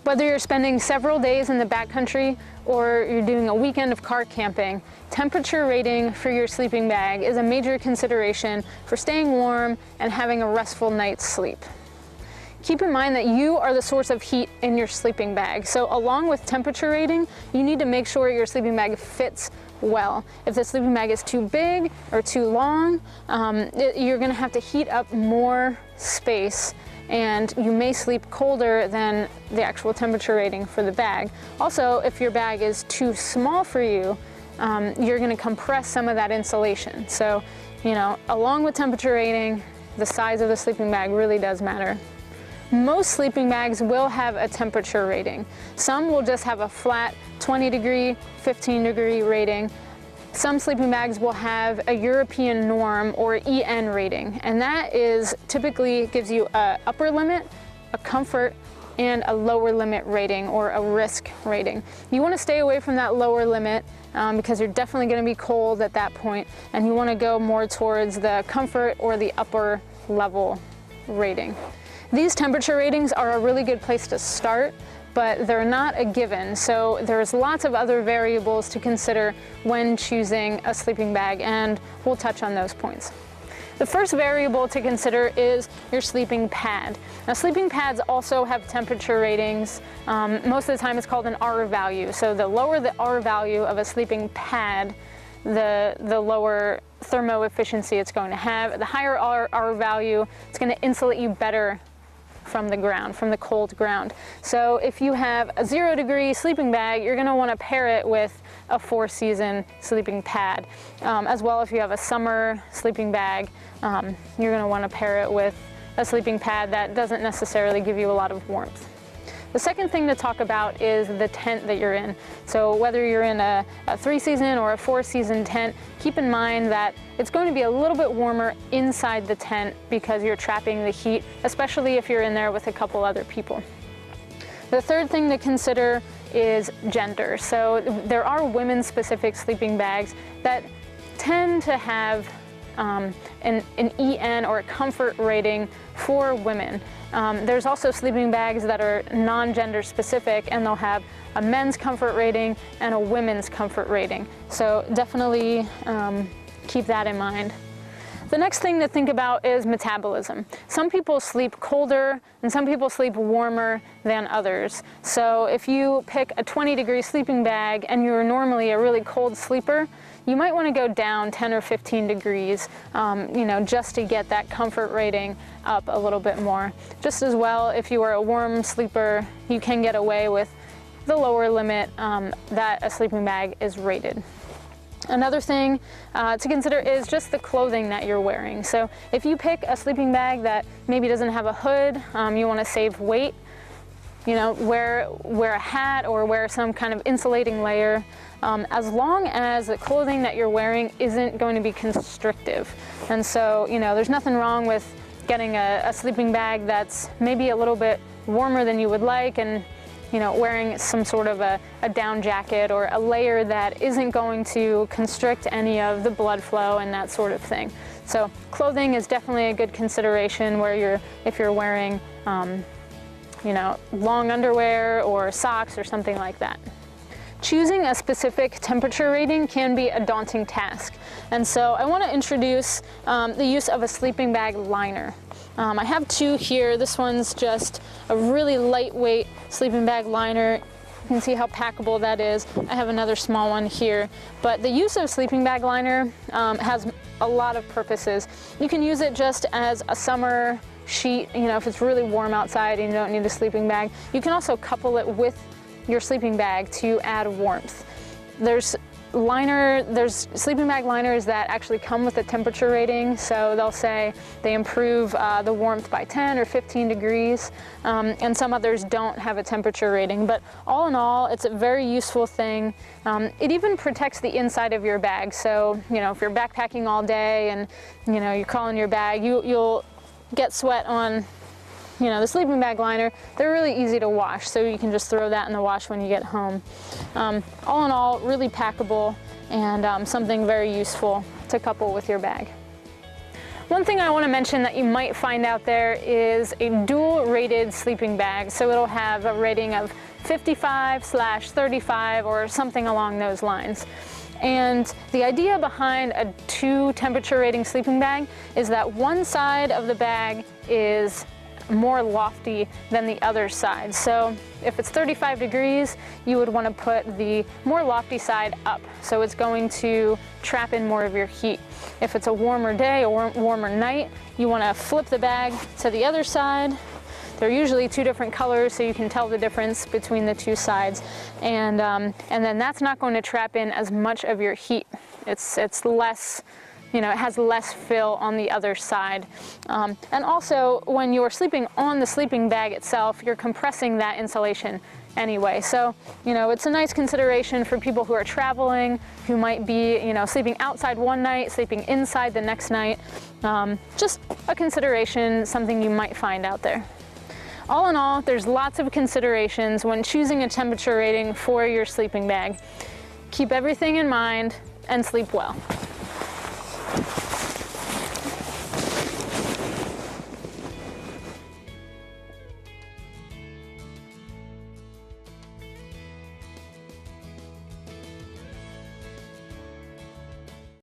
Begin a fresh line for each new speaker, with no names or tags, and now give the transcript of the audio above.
Whether you're spending several days in the backcountry or you're doing a weekend of car camping, temperature rating for your sleeping bag is a major consideration for staying warm and having a restful night's sleep. Keep in mind that you are the source of heat in your sleeping bag, so along with temperature rating, you need to make sure your sleeping bag fits well. If the sleeping bag is too big or too long, you're going to have to heat up more space, and you may sleep colder than the actual temperature rating for the bag. Also, if your bag is too small for you, you're going to compress some of that insulation. So, along with temperature rating, the size of the sleeping bag really does matter. Most sleeping bags will have a temperature rating. Some will just have a flat 20 degree, 15 degree rating. Some sleeping bags will have a European norm or EN rating, and that is typically gives you an upper limit, a comfort, and a lower limit rating or a risk rating. You want to stay away from that lower limit because you're definitely going to be cold at that point, and you want to go more towards the comfort or the upper level rating. These temperature ratings are a really good place to start, but they're not a given, so there's lots of other variables to consider when choosing a sleeping bag, and we'll touch on those points. The first variable to consider is your sleeping pad. Now, sleeping pads also have temperature ratings. Most of the time it's called an R value, so the lower the R value of a sleeping pad, the lower thermo efficiency it's going to have. The higher R value, it's going to insulate you better from the ground, from the cold ground. So if you have a 0 degree sleeping bag, you're going to want to pair it with a 4-season sleeping pad. As well, if you have a summer sleeping bag, you're going to want to pair it with a sleeping pad that doesn't necessarily give you a lot of warmth. The second thing to talk about is the tent that you're in. So whether you're in a 3-season or a 4-season tent, keep in mind that it's going to be a little bit warmer inside the tent because you're trapping the heat, especially if you're in there with a couple other people. The third thing to consider is gender. So there are women-specific sleeping bags that tend to have an EN or a comfort rating for women. There's also sleeping bags that are non-gender specific, and they'll have a men's comfort rating and a women's comfort rating. So definitely keep that in mind. The next thing to think about is metabolism. Some people sleep colder and some people sleep warmer than others. So if you pick a 20-degree sleeping bag and you're normally a really cold sleeper, you might want to go down 10 or 15 degrees, just to get that comfort rating up a little bit more. Just as well, if you are a warm sleeper, you can get away with the lower limit that a sleeping bag is rated. Another thing to consider is just the clothing that you're wearing. So if you pick a sleeping bag that maybe doesn't have a hood, you want to save weight, wear a hat or wear some kind of insulating layer, as long as the clothing that you're wearing isn't going to be constrictive. And so, there's nothing wrong with getting a sleeping bag that's maybe a little bit warmer than you would like, and wearing some sort of a down jacket or a layer that isn't going to constrict any of the blood flow and that sort of thing. So clothing is definitely a good consideration if you're wearing long underwear or socks or something like that. Choosing a specific temperature rating can be a daunting task, and so I want to introduce the use of a sleeping bag liner. I have two here. This one's just a really lightweight sleeping bag liner. You can see how packable that is. I have another small one here, but the use of sleeping bag liner has a lot of purposes. You can use it just as a summer sheet, if it's really warm outside and you don't need a sleeping bag. You can also couple it with your sleeping bag to add warmth. There's sleeping bag liners that actually come with a temperature rating, so they'll say they improve the warmth by 10 or 15 degrees, and some others don't have a temperature rating. But all in all, it's a very useful thing. It even protects the inside of your bag, so if you're backpacking all day and you're calling your bag, you'll get sweat on the sleeping bag liner. They're really easy to wash, so you can just throw that in the wash when you get home. All in all, really packable and something very useful to couple with your bag. One thing I want to mention that you might find out there is a dual rated sleeping bag. So it'll have a rating of 55/35 or something along those lines. And the idea behind a 2 temperature rating sleeping bag is that one side of the bag is more lofty than the other side. So if it's 35 degrees, you would want to put the more lofty side up. So it's going to trap in more of your heat. If it's a warmer day or warmer night, you want to flip the bag to the other side. They're usually 2 different colors, so you can tell the difference between the 2 sides. And then that's not going to trap in as much of your heat. It's less, you know, it has less fill on the other side. And also, when you're sleeping on the sleeping bag itself, you're compressing that insulation anyway. So, you know, it's a nice consideration for people who are traveling, who might be, you know, sleeping outside one night, sleeping inside the next night. Just a consideration, something you might find out there. All in all, there's lots of considerations when choosing a temperature rating for your sleeping bag. Keep everything in mind and sleep well.